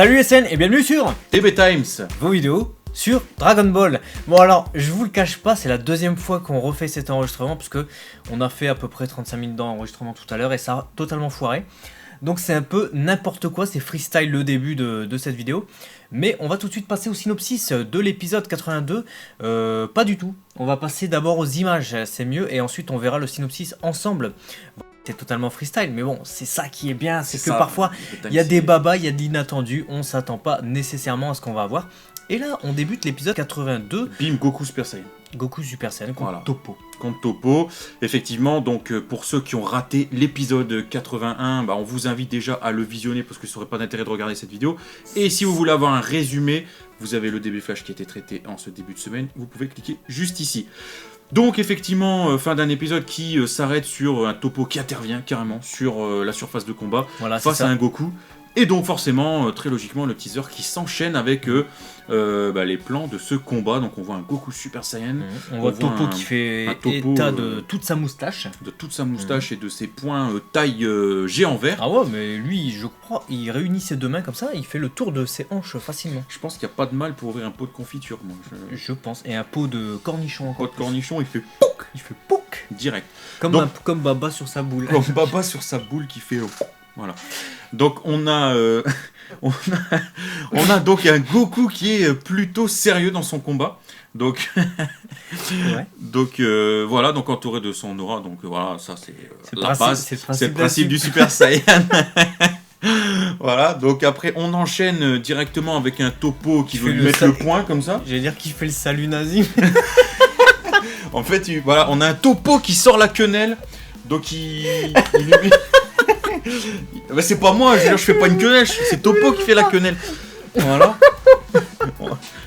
Salut SN et bienvenue sur TB Times, vos vidéos sur Dragon Ball. Bon alors, je vous le cache pas, c'est la deuxième fois qu'on refait cet enregistrement parce que on a fait à peu près 35 minutes d'enregistrement tout à l'heure et ça a totalement foiré. Donc c'est un peu n'importe quoi, c'est freestyle le début de cette vidéo. Mais on va tout de suite passer au synopsis de l'épisode 82. Pas du tout, on va passer d'abord aux images, c'est mieux, et ensuite on verra le synopsis ensemble. C'est totalement freestyle, mais bon, c'est ça qui est bien, c'est que ça, parfois il y a des babas, il y a de l'inattendu, on s'attend pas nécessairement à ce qu'on va avoir. Et là, on débute l'épisode 82. Bim, Goku Super Saiyan. Goku Super Saiyan contre voilà. Toppo. Contre Toppo. Effectivement, donc pour ceux qui ont raté l'épisode 81, on vous invite déjà à le visionner parce que ça n'aurait pas d'intérêt de regarder cette vidéo. Et si vous voulez avoir un résumé, vous avez le DB Flash qui a été traité en ce début de semaine. Vous pouvez cliquer juste ici. Donc effectivement, fin d'un épisode qui s'arrête sur un Toppo qui intervient carrément sur la surface de combat face à un Goku. Et donc forcément, très logiquement, le teaser qui s'enchaîne avec les plans de ce combat. Donc on voit un Goku Super Saiyan. On voit Toppo qui fait état de toute sa moustache. De toute sa moustache et de ses poings taille géant vert. Ah ouais, mais lui, je crois, il réunit ses deux mains comme ça, il fait le tour de ses hanches facilement. Je pense qu'il n'y a pas de mal pour ouvrir un pot de confiture, moi. Je pense. Et un pot de cornichon encore. Un pot de cornichon, il fait POUC. Il fait POUC direct. Comme Baba sur sa boule. Comme Baba sur sa boule qui fait voilà. Donc on a donc un Goku qui est plutôt sérieux dans son combat. Donc ouais. Donc voilà, donc entouré de son aura. Donc voilà, ça c'est la base. C'est le principe du Super Saiyan. Voilà, donc après on enchaîne directement avec un Toppo qui veut lui mettre le point comme ça. J'allais dire qu'il fait le salut nazi. En fait, voilà, on a un Toppo qui sort la quenelle. Donc il lui met... Bah, c'est pas moi, je fais pas une quenelle, c'est Toppo qui fait la quenelle. Voilà.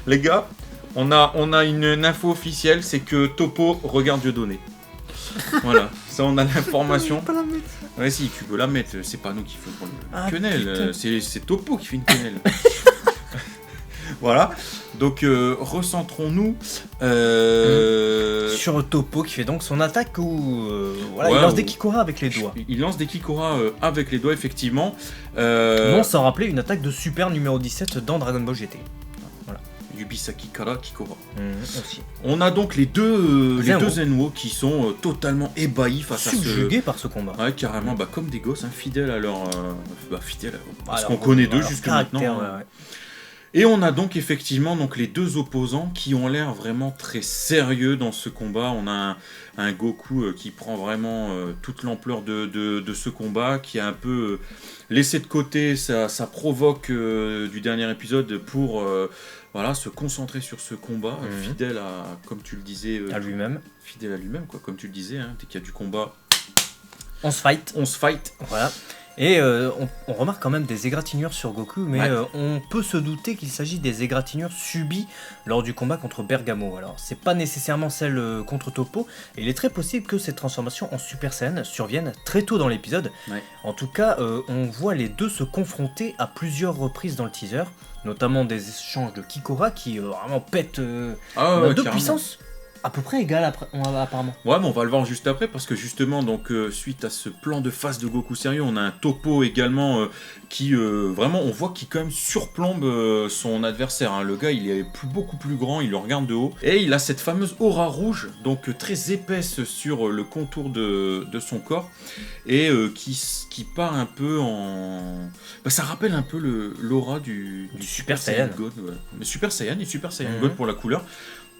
Les gars, on a une info officielle, c'est que Toppo regarde Dieudonné. Voilà, ça on a l'information. Ouais si, tu peux la mettre, c'est pas nous qui faisons une quenelle, c'est Toppo qui fait une quenelle. Voilà, donc recentrons-nous sur Toppo qui fait donc son attaque où il lance des Kikora avec les doigts. Il lance des Kikora avec les doigts, effectivement. Non, ça rappelait une attaque de Super numéro 17 dans Dragon Ball GT. Voilà. Yubisaki Kara Kikora. Aussi. On a donc les deux Zenwo qui sont totalement ébahis face à ce... Subjugués par ce combat. Ouais, carrément, comme des gosses, fidèles à leur... fidèles à ce qu'on connaît d'eux jusque maintenant. Ouais. Et on a donc effectivement les deux opposants qui ont l'air vraiment très sérieux dans ce combat. On a un Goku qui prend vraiment toute l'ampleur de ce combat, qui a un peu laissé de côté sa provoque du dernier épisode pour se concentrer sur ce combat, fidèle à, comme tu le disais... à lui-même. Fidèle à lui-même, quoi, comme tu le disais, dès qu'il y a du combat... On se fight. Voilà. Et on remarque quand même des égratignures sur Goku, mais on peut se douter qu'il s'agit des égratignures subies lors du combat contre Bergamo. Alors, c'est pas nécessairement celle contre Toppo, et il est très possible que cette transformation en Super Saiyan survienne très tôt dans l'épisode. Ouais. En tout cas, on voit les deux se confronter à plusieurs reprises dans le teaser, notamment des échanges de Kikora qui vraiment pètent de puissance. À peu près égal apparemment. Ouais, mais on va le voir juste après parce que justement, donc suite à ce plan de face de Goku sérieux, on a un Toppo également qui vraiment, on voit qu'il quand même surplombe son adversaire. Le gars, il est beaucoup plus grand, il le regarde de haut et il a cette fameuse aura rouge, donc très épaisse sur le contour de son corps et qui part un peu en... ça rappelle un peu l'aura du Super Saiyan God. Ouais. Super Saiyan et Super Saiyan God pour la couleur.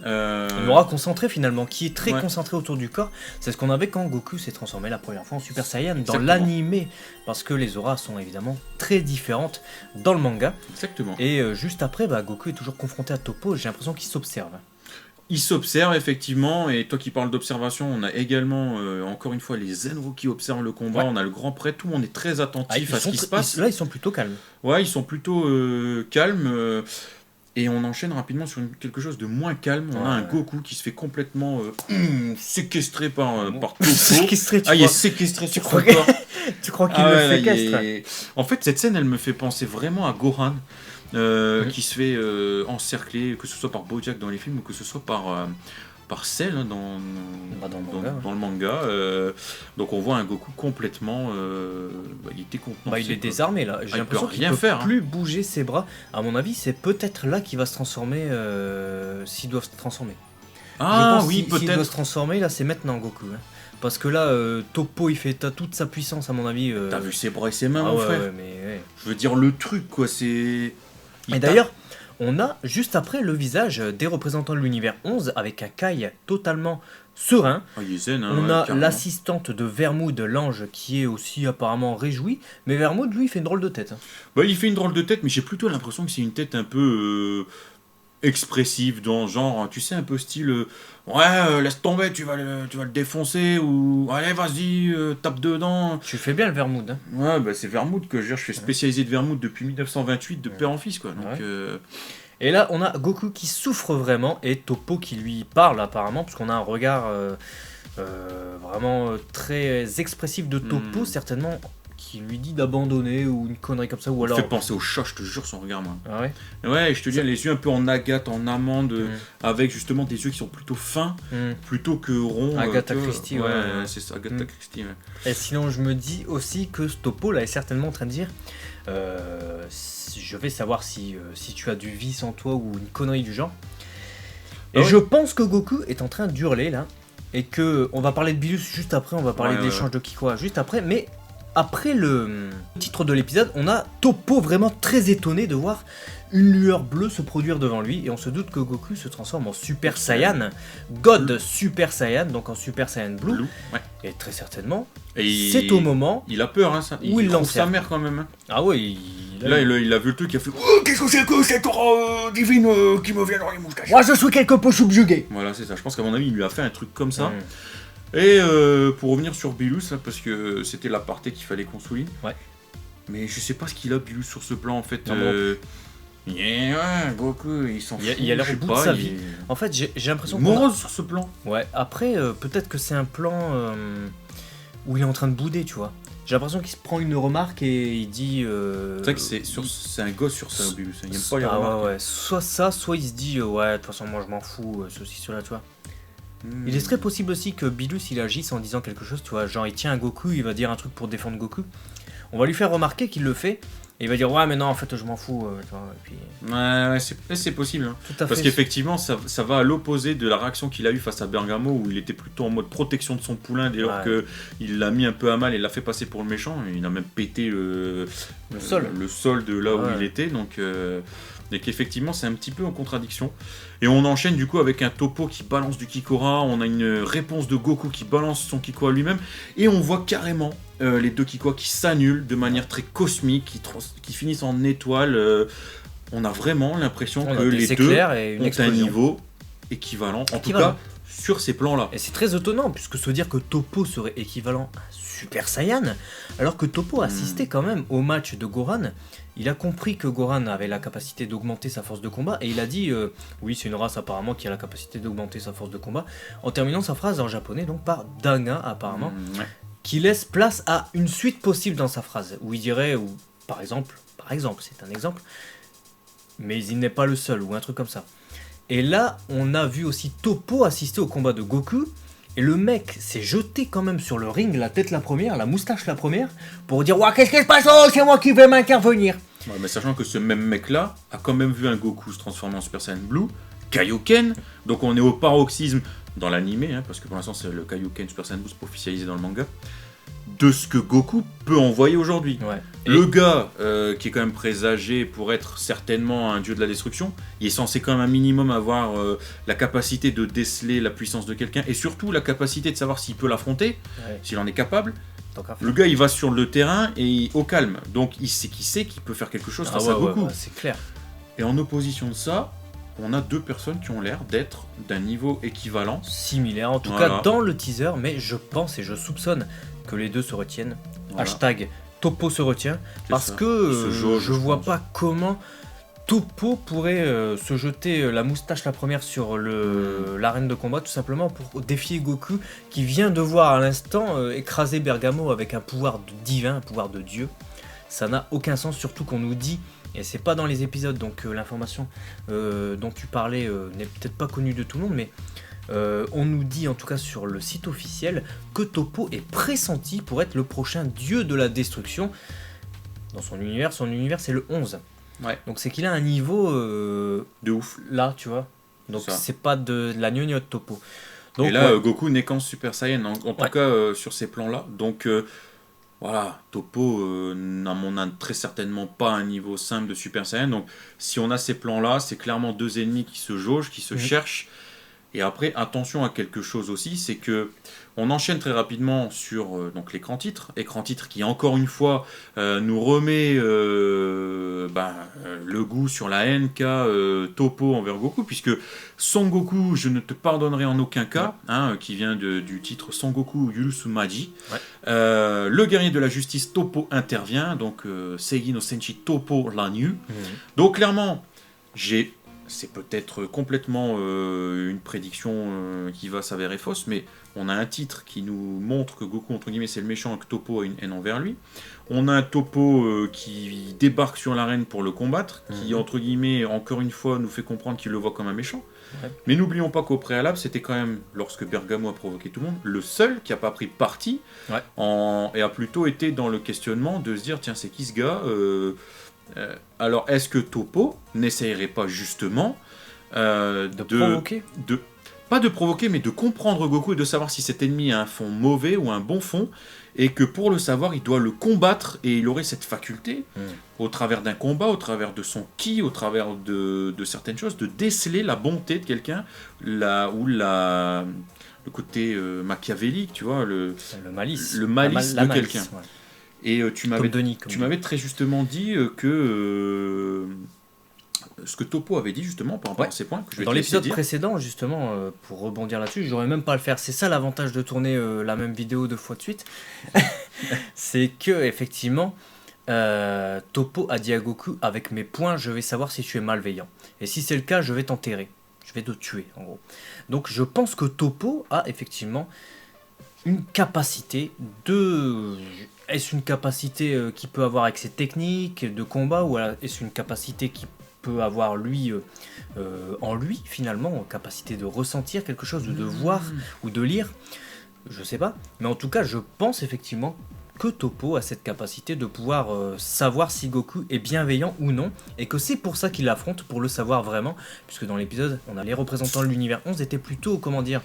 L'aura concentrée finalement, qui est très concentrée autour du corps, c'est ce qu'on avait quand Goku s'est transformé la première fois en Super Saiyan dans l'animé, parce que les auras sont évidemment très différentes dans le manga. Exactement. Et juste après, Goku est toujours confronté à Toppo, j'ai l'impression qu'il s'observe. Il s'observe effectivement, et toi qui parles d'observation, on a également encore une fois les Zenwo qui observent le combat, on a le grand prêtre, tout le monde est très attentif à ce qui se passe. Là ils sont plutôt calmes. Ouais, ils sont plutôt calmes. Et on enchaîne rapidement sur quelque chose de moins calme. On a un Goku qui se fait complètement séquestré par Toppo. Séquestré, il est séquestré sur son corps. Tu crois qu'il le séquestre En fait, cette scène, elle me fait penser vraiment à Gohan, qui se fait encercler, que ce soit par Bojack dans les films ou que ce soit par Cell dans Bah, dans le manga, ouais. dans le manga. Donc on voit un Goku complètement... il était contenant. Bah, il est désarmé là. J'ai il l'impression peut qu'il rien peut faire, hein. plus bouger ses bras. À mon avis, c'est peut-être là qu'il va se transformer s'ils doivent se transformer. Ah Je pense oui, s'il doit se peut-être. transformer, là, c'est maintenant Goku. Hein. Parce que là, Toppo, il fait toute sa puissance, à mon avis. T'as vu ses bras et ses mains, Ah mon ouais, frère. ouais, mais ouais. Je veux dire, le truc, quoi, c'est... Et d'ailleurs, on a juste après le visage des représentants de l'univers 11 avec un Kai totalement serein. Ah, il est zen, hein, On ouais, a carrément. l'assistante de Vermoud, l'ange, qui est aussi apparemment réjoui. Mais Vermoud, lui, il fait une drôle de tête. Hein. Bah, il fait une drôle de tête, mais j'ai plutôt l'impression que c'est une tête un peu expressive, dans genre, tu sais, un peu style laisse tomber, tu vas le défoncer, ou allez, vas-y, tape dedans. Tu fais bien le Vermoud. Hein. Ouais, bah c'est Vermouth que je gère, je suis spécialisé de Vermouth depuis 1928, de père en fils, quoi. Donc, Ouais. Et là, on a Goku qui souffre vraiment et Toppo qui lui parle apparemment, parce qu'on a un regard vraiment très expressif de Toppo, certainement, qui lui dit d'abandonner ou une connerie comme ça. Ou il alors... fait penser au chat, je te jure, son regard, moi. Ah ouais. Ouais, je te dis, les yeux un peu en agate, en amande, avec justement des yeux qui sont plutôt fins, plutôt que ronds. Agatha tu vois. Christie, ouais. C'est ça, Agatha Christie, ouais. Et sinon, je me dis aussi que ce Toppo là est certainement en train de dire je vais savoir si tu as du vice en toi ou une connerie du genre. Et je pense que Goku est en train d'hurler là. Et que on va parler de Bilus juste après, on va parler de l'échange de Kikoa juste après. Mais après le titre de l'épisode, on a Toppo vraiment très étonné de voir une lueur bleue se produire devant lui. Et on se doute que Goku se transforme en Super Saiyan, God Super Saiyan, donc en Super Saiyan Blue. Ouais. Et très certainement, Et c'est au moment il a peur, hein, ça. où il trouve l'encercle. sa mère quand même. Hein. Ah ouais, Là, il a vu le truc, il a fait oh, qu'est-ce que c'est que cette aura divine qui me vient dans les moustaches. moi je suis quelque peu subjugué. Voilà, c'est ça. Je pense qu'à mon avis, il lui a fait un truc comme ça. Mm. Et pour revenir sur Bilus, là, parce que c'était l'aparté qu'il fallait qu'on souligne. Ouais. Mais je sais pas ce qu'il a, Bilus, sur ce plan, en fait. Non, Yeah, Goku, il s'en fout. Il a l'air je sais au bout de pas, sa il vie. est En fait, j'ai l'impression qu'on a... morose sur ce plan. Ouais, après, peut-être que c'est un plan où il est en train de bouder, tu vois. J'ai l'impression qu'il se prend une remarque et il dit... C'est vrai que c'est un gosse sur ça, Bilus. Il aime pas les remarques. ouais. Soit ça, soit il se dit ouais, de toute façon, moi je m'en fous, ceci, cela, tu vois. Il est très possible aussi que Bilus il agisse en disant quelque chose, tu vois. Genre, il tient un Goku, il va dire un truc pour défendre Goku. On va lui faire remarquer qu'il le fait. Et il va dire ouais mais non en fait je m'en fous tu vois, et puis... Ouais, c'est possible. Hein. Tout à Parce fait. qu'effectivement, ça va à l'opposé de la réaction qu'il a eue face à Bergamo, où il était plutôt en mode protection de son poulain dès lors qu'il l'a mis un peu à mal et l'a fait passer pour le méchant. Et il a même pété le sol de là où il était. Donc qu'effectivement, c'est un petit peu en contradiction. Et on enchaîne du coup avec un Toppo qui balance du Kikora. On a une réponse de Goku qui balance son Kikoa lui-même. Et on voit carrément les deux Kikoa qui s'annulent de manière très cosmique, qui finissent en étoiles. On a vraiment l'impression que les deux ont un niveau équivalent, en tout cas sur ces plans-là. Et c'est très étonnant, puisque se dire que Toppo serait équivalent à Super Saiyan, alors que Toppo assistait quand même au match de Goran. Il a compris que Goran avait la capacité d'augmenter sa force de combat, et il a dit oui, c'est une race apparemment qui a la capacité d'augmenter sa force de combat, en terminant sa phrase en japonais, donc par Danga apparemment, qui laisse place à une suite possible dans sa phrase, où il dirait, ou par exemple, c'est un exemple, mais il n'est pas le seul, ou un truc comme ça. Et là, on a vu aussi Toppo assister au combat de Goku, et le mec s'est jeté quand même sur le ring, la tête la première, la moustache la première, pour dire « Ouah, qu'est-ce qui se passe? Oh, c'est moi qui vais m'intervenir !» Ouais, mais sachant que ce même mec-là a quand même vu un Goku se transformer en Super Saiyan Blue, Kaioken, donc on est au paroxysme dans l'animé, hein, parce que pour l'instant c'est le Kaioken Super Saiyan Blue, c'est pas officialisé dans le manga, de ce que Goku peut envoyer aujourd'hui. Ouais. Le gars, qui est quand même présagé pour être certainement un dieu de la destruction, il est censé quand même un minimum avoir la capacité de déceler la puissance de quelqu'un, et surtout la capacité de savoir s'il peut l'affronter, s'il en est capable. Le gars il va sur le terrain et au calme, donc il sait qu'il peut faire quelque chose face à Goku. C'est clair. Et en opposition de ça, on a deux personnes qui ont l'air d'être d'un niveau équivalent. Similaire, en tout cas dans le teaser, mais je pense et je soupçonne que les deux se retiennent. Hashtag Toppo se retient, parce que je vois pas comment Toppo pourrait se jeter la moustache la première sur l'arène de combat, tout simplement pour défier Goku, qui vient de voir à l'instant écraser Bergamo avec un pouvoir divin, un pouvoir de dieu. Ça n'a aucun sens, surtout qu'on nous dit, et c'est pas dans les épisodes, donc l'information dont tu parlais n'est peut-être pas connue de tout le monde, mais On nous dit en tout cas sur le site officiel que Toppo est pressenti pour être le prochain dieu de la destruction. Dans son univers c'est le 11. Ouais. Donc c'est qu'il a un niveau de ouf. Là, tu vois. Donc c'est pas de la gnognotte Toppo. Donc, et là, Goku n'est qu'en Super Saiyan, en tout cas sur ces plans-là. Donc voilà, Toppo n'a très certainement pas un niveau simple de Super Saiyan. Donc si on a ces plans-là, c'est clairement deux ennemis qui se jaugent, qui se cherchent. Et après, attention à quelque chose aussi, c'est que on enchaîne très rapidement sur donc l'écran titre qui encore une fois nous remet le goût sur la haine qu'a Toppo envers Goku, puisque Son Goku, je ne te pardonnerai en aucun cas, qui vient du titre Son Goku Yurusu Maji. Le guerrier de la justice Toppo intervient, donc Seigi no Senshi Toppo Lanyu. Donc clairement, c'est peut-être complètement une prédiction qui va s'avérer fausse, mais on a un titre qui nous montre que Goku, entre guillemets, c'est le méchant et que Toppo a une haine envers lui. On a un Toppo qui débarque sur l'arène pour le combattre, qui, entre guillemets, encore une fois, nous fait comprendre qu'il le voit comme un méchant. Mais n'oublions pas qu'au préalable, c'était quand même, lorsque Bergamo a provoqué tout le monde, le seul qui n'a pas pris parti et a plutôt été dans le questionnement de se dire, tiens, c'est qui ce gars alors, est-ce que Toppo n'essayerait pas justement de provoquer pas de provoquer, mais de comprendre Goku et de savoir si cet ennemi a un fond mauvais ou un bon fond, et que pour le savoir, il doit le combattre, et il aurait cette faculté, au travers d'un combat, au travers de son ki, au travers de certaines choses, de déceler la bonté de quelqu'un, le côté machiavélique, tu vois, le malice de quelqu'un. Et tu m'avais très justement dit que ce que Toppo avait dit justement par rapport à ces points que je vais dans l'épisode précédent, justement, pour rebondir là-dessus, j'aurais même pas à le faire. C'est ça l'avantage de tourner la même vidéo 2 fois de suite. C'est que effectivement, Toppo a dit à Goku, avec mes points, je vais savoir si tu es malveillant. Et si c'est le cas, je vais t'enterrer. Je vais te tuer, en gros. Donc je pense que Toppo a effectivement une capacité de... Est-ce une capacité qu'il peut avoir avec ses techniques de combat, ou est-ce une capacité qu'il peut avoir lui en lui finalement, capacité de ressentir quelque chose, ou de voir, ou de lire, je sais pas. Mais en tout cas, je pense effectivement que Toppo a cette capacité de pouvoir savoir si Goku est bienveillant ou non, et que c'est pour ça qu'il l'affronte, pour le savoir vraiment, puisque dans l'épisode, on a les représentants de l'univers 11 étaient plutôt, comment dire,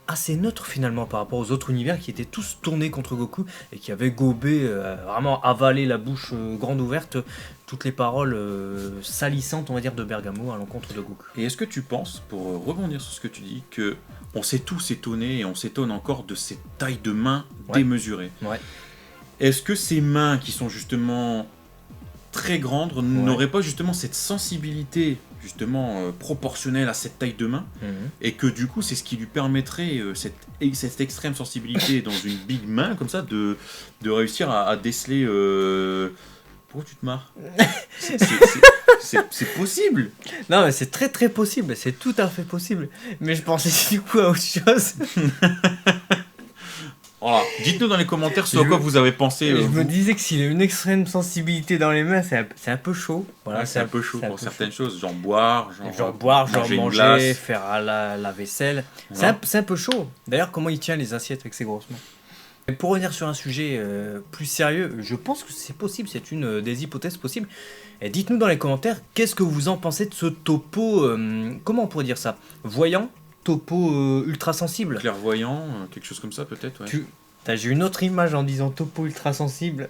assez neutre finalement par rapport aux autres univers qui étaient tous tournés contre Goku et qui avaient gobé, vraiment avalé la bouche grande ouverte toutes les paroles salissantes, on va dire, de Bergamo à l'encontre de Goku. Et est-ce que tu penses, pour rebondir sur ce que tu dis, que on s'est tous étonnés et on s'étonne encore de ces tailles de mains démesurées. Est-ce que ces mains qui sont justement très grandes n'auraient pas justement cette sensibilité justement proportionnelle à cette taille de main, et que du coup c'est ce qui lui permettrait cette extrême sensibilité dans une big main comme ça de réussir à déceler pourquoi tu te marres? C'est possible. Non mais c'est très très possible, c'est tout à fait possible, mais je pensais du coup à autre chose. Voilà. Dites-nous dans les commentaires ce à quoi vous avez pensé. Je me disais que s'il a une extrême sensibilité dans les mains, c'est un peu chaud. Voilà, c'est un peu chaud pour certaines choses, genre boire, genre manger, faire à la vaisselle. Voilà. C'est un peu chaud. D'ailleurs, comment il tient les assiettes avec ses grosses mains? Et pour revenir sur un sujet plus sérieux, je pense que c'est possible, c'est une des hypothèses possibles. Et dites-nous dans les commentaires, qu'est-ce que vous en pensez de ce Toppo, comment on pourrait dire ça? Voyant? Toppo ultra sensible, clairvoyant, quelque chose comme ça peut-être. J'ai une autre image en disant Toppo ultra sensible.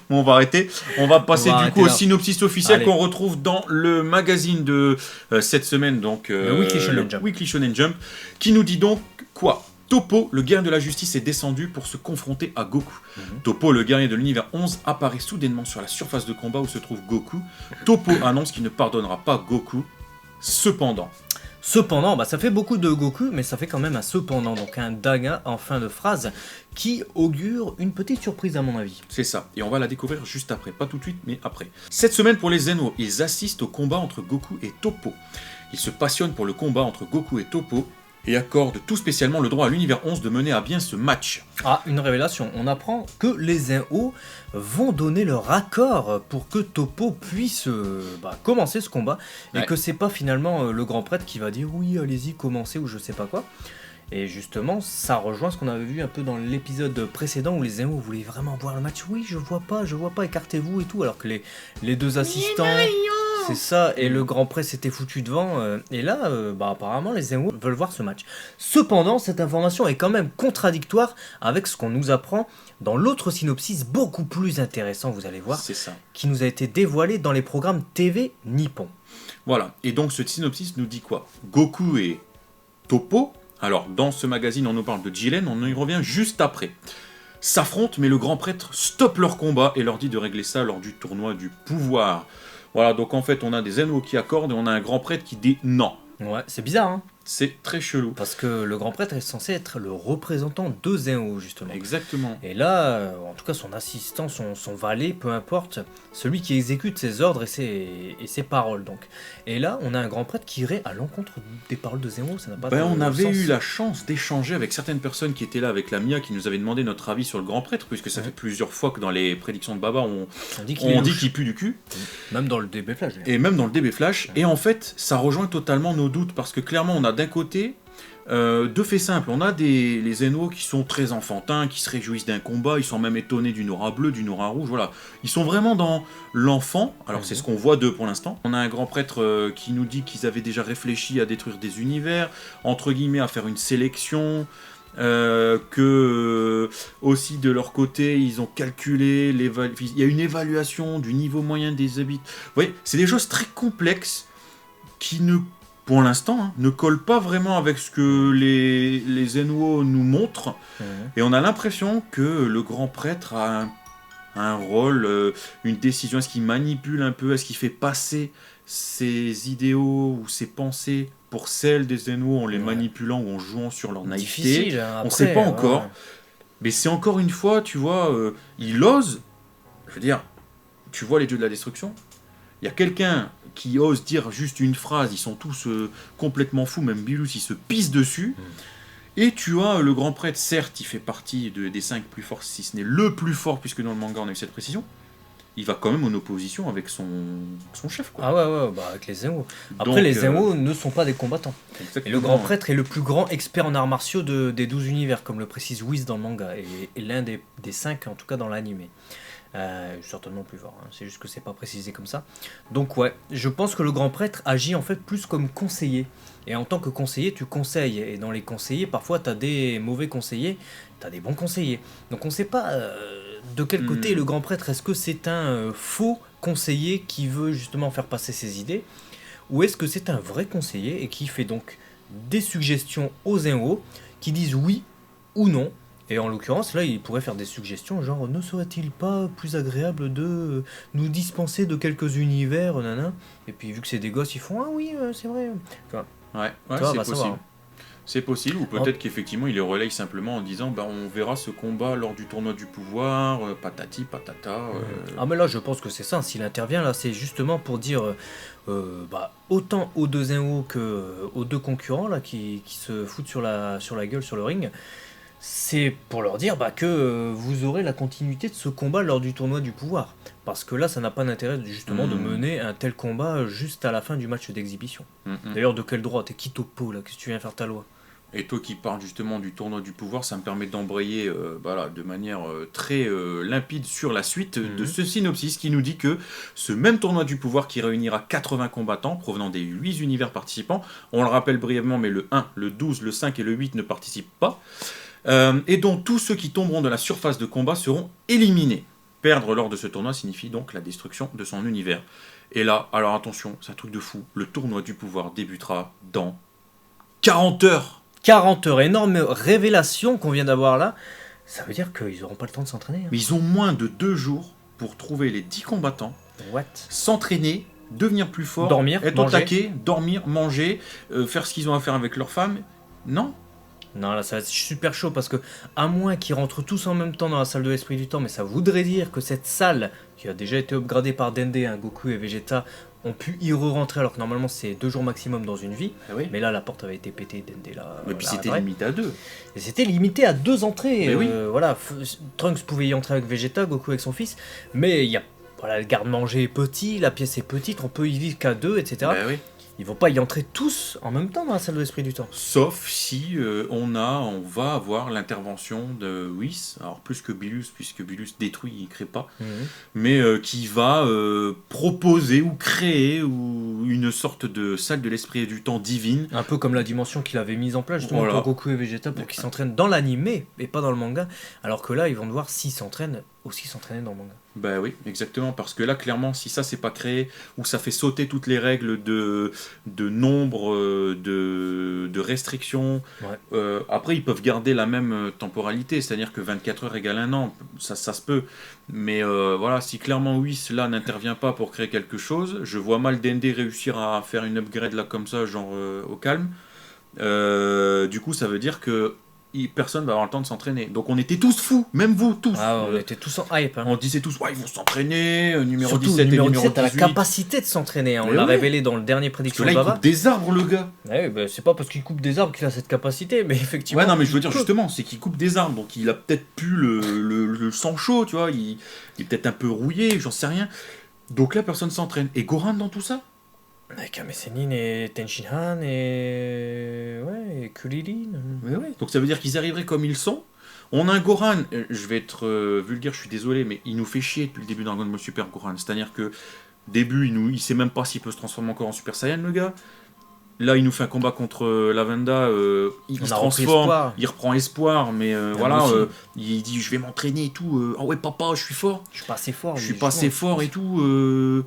Bon, on va arrêter. On va passer du coup au synopsis officiel qu'on retrouve dans le magazine de cette semaine, donc le Weekly Shonen Jump, qui nous dit donc quoi? Toppo, le guerrier de la justice, est descendu pour se confronter à Goku. Toppo, le guerrier de l'univers 11, apparaît soudainement sur la surface de combat où se trouve Goku. Toppo annonce qu'il ne pardonnera pas Goku. Cependant, ça fait beaucoup de Goku, mais ça fait quand même un cependant, donc un daga en fin de phrase, qui augure une petite surprise à mon avis. C'est ça, et on va la découvrir juste après, pas tout de suite, mais après. Cette semaine pour les Zeno, ils assistent au combat entre Goku et Toppo. Ils se passionnent pour le combat entre Goku et Toppo, et accorde tout spécialement le droit à l'univers 11 de mener à bien ce match. Ah, une révélation, on apprend que les Zinho vont donner leur accord pour que Toppo puisse commencer ce combat, et que c'est pas finalement le grand prêtre qui va dire oui, allez-y, commencez, ou je sais pas quoi. Et justement, ça rejoint ce qu'on avait vu un peu dans l'épisode précédent où les Zinho voulaient vraiment voir le match. Oui, je vois pas, écartez-vous et tout, alors que les deux assistants, c'est ça, et le grand prêtre s'était foutu devant. Et là, apparemment, les Zinho veulent voir ce match. Cependant, cette information est quand même contradictoire avec ce qu'on nous apprend dans l'autre synopsis beaucoup plus intéressant, vous allez voir, c'est ça, qui nous a été dévoilé dans les programmes TV Nippon. Voilà, et donc ce synopsis nous dit quoi? Goku et Toppo, alors dans ce magazine on nous parle de Jiren, on y revient juste après, s'affrontent, mais le grand prêtre stoppe leur combat et leur dit de régler ça lors du tournoi du pouvoir. Voilà, donc en fait on a des Zinho qui accordent et on a un grand prêtre qui dit non. Ouais, c'est bizarre, hein. C'est très chelou. Parce que le grand prêtre est censé être le représentant de Zinho, justement. Exactement. Et là, en tout cas, son assistant, son valet, peu importe, celui qui exécute ses ordres et ses paroles, donc. Et là, on a un grand prêtre qui irait à l'encontre des paroles de Zinho, ça n'a pas de on avait sens. eu la chance d'échanger avec certaines personnes qui étaient là avec la Mia, qui nous avaient demandé notre avis sur le grand prêtre, puisque ça fait plusieurs fois que dans les prédictions de Baba, on dit qu'il pue du cul. Même dans le DB Flash. Et même dans le DB Flash. Et en fait, ça rejoint totalement nos doutes, parce que clairement, on a d'un côté deux faits simples. On a les Zinho qui sont très enfantins, qui se réjouissent d'un combat, ils sont même étonnés d'une aura bleue, d'une aura rouge, voilà. Ils sont vraiment dans l'enfant, alors c'est ce qu'on voit d'eux pour l'instant. On a un grand prêtre qui nous dit qu'ils avaient déjà réfléchi à détruire des univers, entre guillemets à faire une sélection, que aussi de leur côté ils ont calculé, il y a une évaluation du niveau moyen des habitants. Vous voyez, c'est des choses très complexes qui pour l'instant, ne colle pas vraiment avec ce que les Zinho nous montrent. Et on a l'impression que le grand prêtre a un rôle, une décision. Est-ce qu'il manipule un peu? Est-ce qu'il fait passer ses idéaux ou ses pensées pour celles des Zinho en les manipulant ou en jouant sur leur naïveté? Difficile, après, on ne sait pas encore. Mais c'est encore une fois, tu vois, il ose. Je veux dire, tu vois les dieux de la destruction. Il y a quelqu'un qui ose dire juste une phrase, ils sont tous complètement fous, même Bilus, il se pisse dessus. Et tu as le grand prêtre, certes, il fait partie des 5 plus forts, si ce n'est le plus fort, puisque dans le manga on a eu cette précision. Il va quand même en opposition avec son chef, quoi. Ah ouais, avec les Zinho. Après, les Zinho ne sont pas des combattants. Exactement. Et le grand prêtre est le plus grand expert en arts martiaux des 12 univers, comme le précise Whis dans le manga, et l'un des 5, en tout cas dans l'animé. Certainement plus fort, hein. C'est juste que c'est pas précisé comme ça. Donc ouais, je pense que le grand prêtre agit en fait plus comme conseiller. Et en tant que conseiller, tu conseilles. Et dans les conseillers, parfois t'as des mauvais conseillers, t'as des bons conseillers. Donc on sait pas de quel côté est le grand prêtre. Est-ce que c'est un faux conseiller qui veut justement faire passer ses idées, ou est-ce que c'est un vrai conseiller et qui fait donc des suggestions aux Zinho qui disent oui ou non? Et en l'occurrence, là, il pourrait faire des suggestions, genre, ne serait-il pas plus agréable de nous dispenser de quelques univers, nanana. Et puis, vu que c'est des gosses, ils font, ah oui, c'est vrai. Enfin, ouais, c'est possible. Savoir. C'est possible, ou peut-être qu'effectivement, il les relaye simplement en disant, on verra ce combat lors du tournoi du pouvoir, patati, patata. Ah, mais là, je pense que c'est ça. S'il intervient, là, c'est justement pour dire, autant aux deux Zinho qu'aux deux concurrents, là, qui se foutent sur la gueule sur le ring. C'est pour leur dire que vous aurez la continuité de ce combat lors du tournoi du pouvoir. Parce que là, ça n'a pas d'intérêt justement de mener un tel combat juste à la fin du match d'exhibition. D'ailleurs, de quel droit? T'es qui Toppo là? Qu'est-ce que tu viens faire ta loi? Et toi qui parles justement du tournoi du pouvoir, ça me permet d'embrayer de manière très limpide sur la suite de ce synopsis qui nous dit que ce même tournoi du pouvoir qui réunira 80 combattants provenant des 8 univers participants, on le rappelle brièvement, mais le 1, le 12, le 5 et le 8 ne participent pas, et dont tous ceux qui tomberont de la surface de combat seront éliminés. Perdre lors de ce tournoi signifie donc la destruction de son univers. Et là, alors attention, c'est un truc de fou, le tournoi du pouvoir débutera dans 40 heures. 40 heures, énorme révélation qu'on vient d'avoir là. Ça veut dire qu'ils n'auront pas le temps de s'entraîner. Mais ils ont moins de 2 jours pour trouver les 10 combattants, s'entraîner, devenir plus fort, dormir, être au taquet, dormir, manger, faire ce qu'ils ont à faire avec leurs femmes. Non. Non, là, ça va être super chaud parce que, à moins qu'ils rentrent tous en même temps dans la salle de l'esprit du temps, mais ça voudrait dire que cette salle, qui a déjà été upgradée par Dende, hein, Goku et Vegeta, ont pu y re-rentrer alors que normalement c'est 2 jours maximum dans une vie. Ah oui. Mais là, la porte avait été pétée, Dende là. Et puis là, c'était après. limité à 2. Et c'était limité à 2 entrées. Mais oui. Voilà, Trunks pouvait y entrer avec Vegeta, Goku avec son fils, mais il y a. Voilà, le garde-manger est petit, la pièce est petite, on peut y vivre qu'à 2, etc. Bah oui. Ils vont pas y entrer tous en même temps dans la salle de l'esprit du temps. Sauf si on va avoir l'intervention de Whis, alors plus que Bilus, puisque Bilus détruit, il crée pas, mais qui va proposer ou créer une sorte de salle de l'esprit du temps divine. Un peu comme la dimension qu'il avait mise en place justement Voilà. pour Goku et Vegeta pour qu'ils s'entraînent dans l'animé et pas dans le manga. Alors que là, ils vont devoir, s'ils s'entraînent, aussi s'entraîner dans le manga. Bah oui, exactement, parce que là, clairement, si ça c'est pas créé, ou ça fait sauter toutes les règles de nombre, de restrictions, après ils peuvent garder la même temporalité, c'est-à-dire que 24 heures égale 1 an, ça se peut. Mais voilà, si clairement Whis là n'intervient pas pour créer quelque chose, je vois mal Dende réussir à faire une upgrade là comme ça, genre au calme. Du coup, ça veut dire que personne va avoir le temps de s'entraîner. Donc on était tous fous, même vous tous. Ah, on était tous en hype. Hein. On disait tous, ouais, ils vont s'entraîner, numéro Surtout, 17 et numéro numéro 17 a la 18. capacité de s'entraîner. Hein. On Mais l'a ouais. révélé dans le dernier Parce prédiction que là, de il Baba. coupe des arbres, le gars. Ouais, bah, c'est pas parce qu'il coupe des arbres qu'il a cette capacité, mais effectivement. Ouais, non, mais je veux dire, il peut. justement, c'est qu'il coupe des arbres, donc il a peut-être plus le sang chaud, tu vois, il est peut-être un peu rouillé, j'en sais rien. Donc là, personne s'entraîne. Et Goran dans tout ça? Avec Kame Sennin et Tenshinhan et. Ouais, et Kulilin. Mais ouais. Donc ça veut dire qu'ils arriveraient comme ils sont. On a un Goran, je vais être vulgaire, je suis désolé, mais il nous fait chier depuis le début d'un Dragon Ball Super Goran. C'est-à-dire que, début, il sait même pas s'il peut se transformer encore en Super Saiyan, le gars. Là, il nous fait un combat contre Lavenda, il se transforme, il reprend espoir, mais voilà, il dit je vais m'entraîner et tout. Ah ouais, papa, je suis fort. Je suis pas assez fort. Je suis pas assez fort et tout.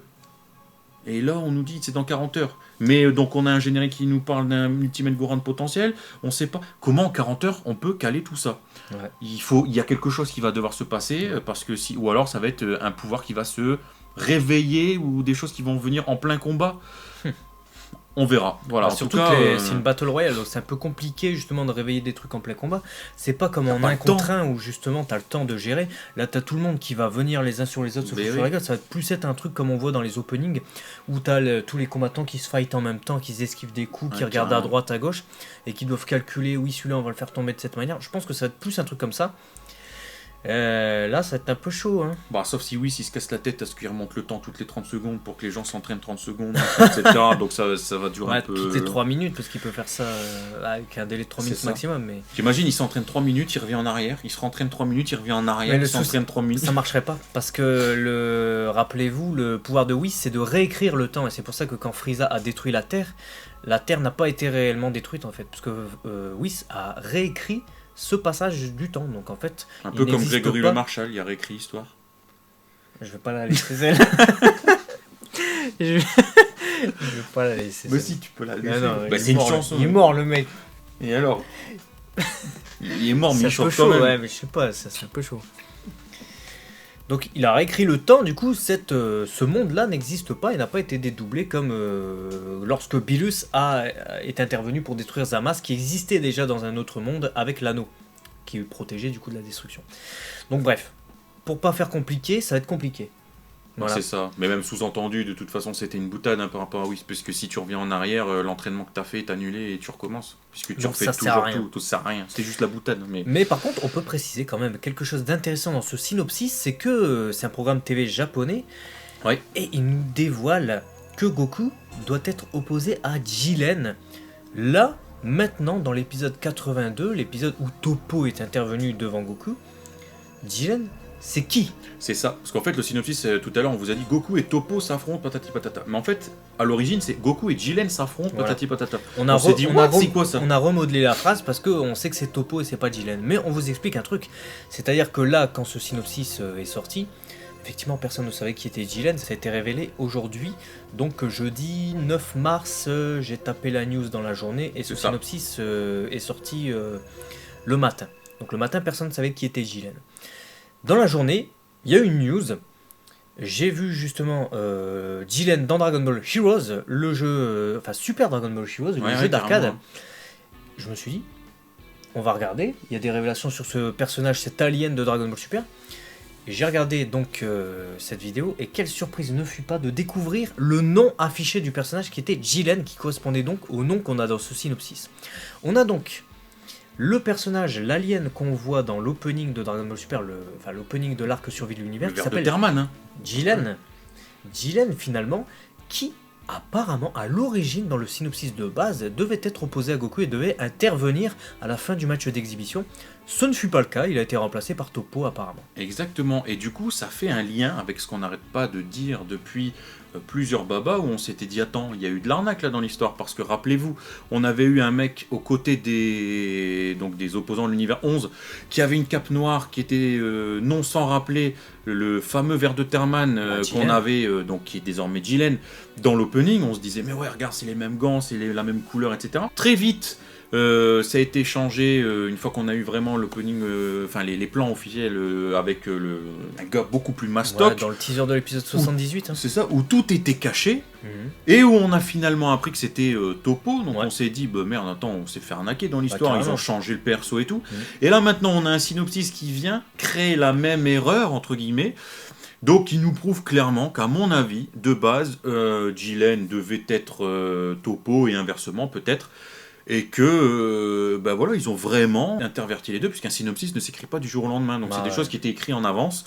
Et là, on nous dit c'est dans 40 heures. Mais donc, on a un générique qui nous parle d'un Ultimate Goran potentiel. On sait pas comment en 40 heures on peut caler tout ça. Ouais. Il y a quelque chose qui va devoir se passer, parce que ou alors ça va être un pouvoir qui va se réveiller ou des choses qui vont venir en plein combat. On verra. Voilà. Bah, en surtout tout cas, que c'est une battle royale, donc c'est un peu compliqué justement de réveiller des trucs en plein combat. C'est pas comme en pas 1 le contre temps. 1 où justement t'as le temps de gérer. Là t'as tout le monde qui va venir les uns sur les autres se Mais foutre sur la gueule. Ça va plus être un truc comme on voit dans les openings où t'as tous les combattants qui se fightent en même temps, qui esquivent des coups, qui regardent à carrément. droite, à gauche et qui doivent calculer oui celui-là on va le faire tomber de cette manière. Je pense que ça va être plus un truc comme ça. Là ça va être un peu chaud. Hein. bah, sauf si oui, s'il se casse la tête à ce qu'il remonte le temps toutes les 30 secondes pour que les gens s'entraînent 30 secondes, etc. Donc ça va durer Ouais, un peu. toutes les 3 minutes parce qu'il peut faire ça avec un délai de 3 C'est minutes ça. maximum. Mais J'imagine, il s'entraîne 3 minutes, il revient en arrière, il se rentraîne 3 minutes, il revient en arrière, Mais le il s'entraîne 3 minutes. ça marcherait pas parce que rappelez-vous, le pouvoir de Whis c'est de réécrire le temps et c'est pour ça que quand Frieza a détruit la Terre n'a pas été réellement détruite en fait parce que Whis a réécrit ce passage du temps donc en fait Un il peu comme n'existe Grégory pas. Le Marchal, il a réécrit l'histoire. Je vais pas la laisser celle. je vais pas la laisser Mais celle. si, tu peux la Non, laisser. non, Bah, il c'est est une mort, chanson. il est mort le mec. Et alors Il est mort, mais C'est il un peu chante chaud, quand même. ouais, mais je sais pas, ça c'est un peu chaud. Donc il a réécrit le temps, du coup ce monde-là n'existe pas et n'a pas été dédoublé comme lorsque Bilus est intervenu pour détruire Zamasu qui existait déjà dans un autre monde avec l'anneau qui protégeait du coup de la destruction. Donc bref, pour pas faire compliqué, ça va être compliqué. Voilà. C'est ça. Mais même sous-entendu, de toute façon, c'était une boutade par rapport à Whis, puisque si tu reviens en arrière, l'entraînement que t'as fait est annulé et tu recommences. Puisque tu Donc refais ça sert à toujours rien. tout sert à rien. C'était juste la boutade. Mais par contre, on peut préciser quand même quelque chose d'intéressant dans ce synopsis, c'est que c'est un programme TV japonais, Ouais. et il nous dévoile que Goku doit être opposé à Jiren. Là, maintenant, dans l'épisode 82, l'épisode où Toppo est intervenu devant Goku, Jiren, c'est qui? C'est ça. Parce qu'en fait, le synopsis, tout à l'heure, on vous a dit Goku et Toppo s'affrontent, patati patata. Mais en fait, à l'origine, c'est Goku et Jiren s'affrontent, Voilà. patati patata. On s'est dit, what, c'est quoi ça? On a remodelé la phrase parce qu'on sait que c'est Toppo et c'est pas Jiren. Mais on vous explique un truc. C'est-à-dire que là, quand ce synopsis est sorti, effectivement, personne ne savait qui était Jiren. Ça a été révélé aujourd'hui. Donc, jeudi 9 mars, j'ai tapé la news dans la journée et ce C'est ça. synopsis est sorti le matin. Donc, le matin, personne ne savait qui était Jiren. Dans la journée, il y a une news. J'ai vu justement Jiren dans Dragon Ball Heroes, le jeu, enfin Super Dragon Ball Heroes, le jeu d'arcade. carrément. Je me suis dit, on va regarder. Il y a des révélations sur ce personnage, cet alien de Dragon Ball Super. Et j'ai regardé donc cette vidéo, et quelle surprise ne fut pas de découvrir le nom affiché du personnage qui était Jiren, qui correspondait donc au nom qu'on a dans ce synopsis. On a donc le personnage, l'alien qu'on voit dans l'opening de Dragon Ball Super, l'opening de l'arc survie de l'univers, qui s'appelle Terman, hein. Jiren. Jiren finalement, qui apparemment à l'origine dans le synopsis de base devait être opposé à Goku et devait intervenir à la fin du match d'exhibition. Ce ne fut pas le cas, il a été remplacé par Toppo apparemment. Exactement, et du coup ça fait un lien avec ce qu'on n'arrête pas de dire depuis plusieurs babas où on s'était dit attends, il y a eu de l'arnaque là dans l'histoire, parce que rappelez-vous, on avait eu un mec aux côtés des opposants de l'univers 11 qui avait une cape noire qui était non sans rappeler le fameux ver de Terman qu'on avait, donc qui est désormais Jiren, dans l'opening. On se disait mais ouais regarde, c'est les mêmes gants, c'est la même couleur, etc. Très vite ça a été changé une fois qu'on a eu vraiment l'opening, les plans officiels avec un gars beaucoup plus mastoc. Ouais, dans le teaser de l'épisode 78. C'est ça, où tout était caché, et où on a finalement appris que c'était Toppo, donc on s'est dit, bah merde, attends, on s'est fait arnaquer dans l'histoire, ils ont changé le perso et tout. Et là maintenant on a un synopsis qui vient créer la même erreur, entre guillemets. Donc il nous prouve clairement qu'à mon avis, de base, Jiren devait être Toppo et inversement peut-être. Et que, voilà, ils ont vraiment interverti les deux, puisqu'un synopsis ne s'écrit pas du jour au lendemain, donc c'est des choses qui étaient écrites en avance,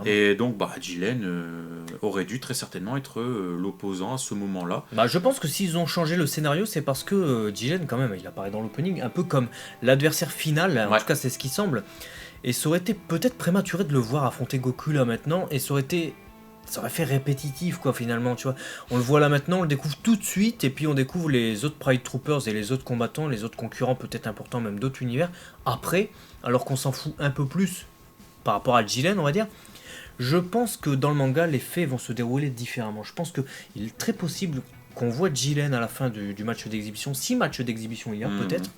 et donc Jiren aurait dû très certainement être l'opposant à ce moment-là. Je pense que s'ils ont changé le scénario, c'est parce que Jiren, quand même, il apparaît dans l'opening, un peu comme l'adversaire final, en tout cas c'est ce qui semble, et ça aurait été peut-être prématuré de le voir affronter Goku là maintenant, et ça aurait fait répétitif quoi finalement, tu vois. On le voit là maintenant, on le découvre tout de suite, et puis on découvre les autres Pride Troopers et les autres combattants, les autres concurrents peut-être importants, même d'autres univers, après, alors qu'on s'en fout un peu plus par rapport à Jiren, on va dire. Je pense que dans le manga, les faits vont se dérouler différemment. Je pense qu'il est très possible qu'on voit Jiren à la fin du match d'exhibition, si match d'exhibition il y a peut-être,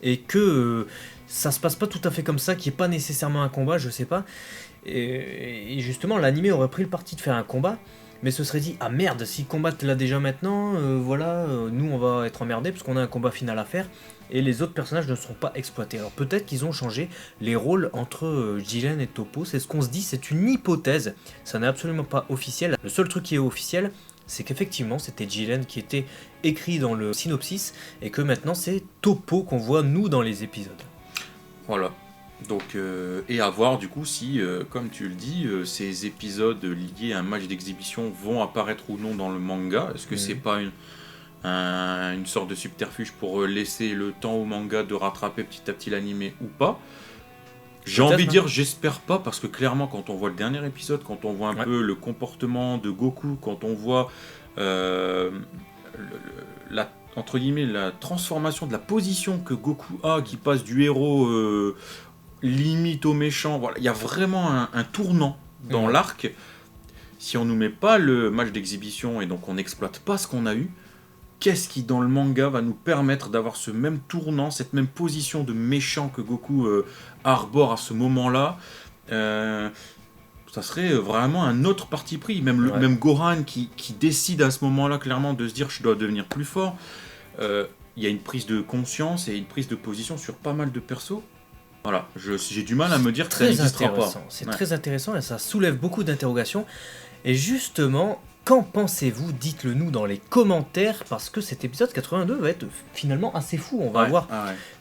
et que ça se passe pas tout à fait comme ça, qu'il n'y ait pas nécessairement un combat, je sais pas. Et justement, l'anime aurait pris le parti de faire un combat, mais se serait dit ah merde, s'ils combattent là déjà maintenant, nous on va être emmerdés parce qu'on a un combat final à faire et les autres personnages ne seront pas exploités. Alors peut-être qu'ils ont changé les rôles entre Jiren et Toppo, c'est ce qu'on se dit, c'est une hypothèse, ça n'est absolument pas officiel. Le seul truc qui est officiel, c'est qu'effectivement c'était Jiren qui était écrit dans le synopsis et que maintenant c'est Toppo qu'on voit nous dans les épisodes. Voilà. Donc, et à voir du coup si, comme tu le dis, ces épisodes liés à un match d'exhibition vont apparaître ou non dans le manga. Est-ce que c'est pas une sorte de subterfuge pour laisser le temps au manga de rattraper petit à petit l'animé ou pas? J'ai envie de dire j'espère pas, parce que clairement quand on voit le dernier épisode, quand on voit un peu le comportement de Goku, quand on voit entre guillemets la transformation de la position que Goku a, qui passe du héros limite au méchant, voilà, il y a vraiment un tournant dans l'arc. Si on nous met pas le match d'exhibition et donc on n'exploite pas ce qu'on a eu, qu'est-ce qui dans le manga va nous permettre d'avoir ce même tournant, cette même position de méchant que Goku arbore à ce moment-là? Ça serait vraiment un autre parti pris, même Gohan qui décide à ce moment-là clairement de se dire je dois devenir plus fort. Il y a une prise de conscience et une prise de position sur pas mal de persos. Voilà, j'ai du mal à me dire que ça n'existera pas. C'est très intéressant et ça soulève beaucoup d'interrogations. Et justement, qu'en pensez-vous? Dites-le nous dans les commentaires, parce que cet épisode 82 va être finalement assez fou. On va avoir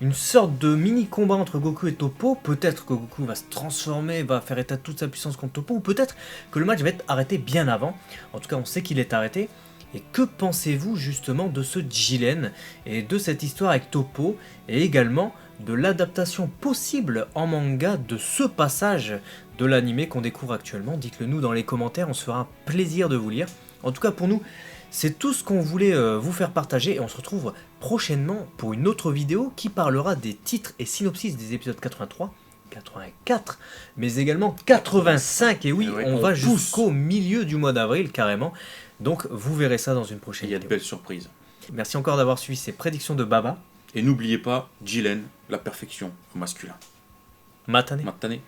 une sorte de mini-combat entre Goku et Toppo. Peut-être que Goku va se transformer, va faire état de toute sa puissance contre Toppo, ou peut-être que le match va être arrêté bien avant. En tout cas, on sait qu'il est arrêté. Et que pensez-vous justement de ce Jiren et de cette histoire avec Toppo, et également de l'adaptation possible en manga de ce passage de l'anime qu'on découvre actuellement? Dites-le nous dans les commentaires, on se fera un plaisir de vous lire. En tout cas pour nous, c'est tout ce qu'on voulait vous faire partager, et on se retrouve prochainement pour une autre vidéo qui parlera des titres et synopsis des épisodes 83, 84, mais également 85, et oui, on va jusqu'au milieu du mois d'avril carrément, donc vous verrez ça dans une prochaine vidéo. Il y a de belles surprises. Merci encore d'avoir suivi ces prédictions de Baba. Et n'oubliez pas, Jiren, la perfection au masculin. Matane. Matane.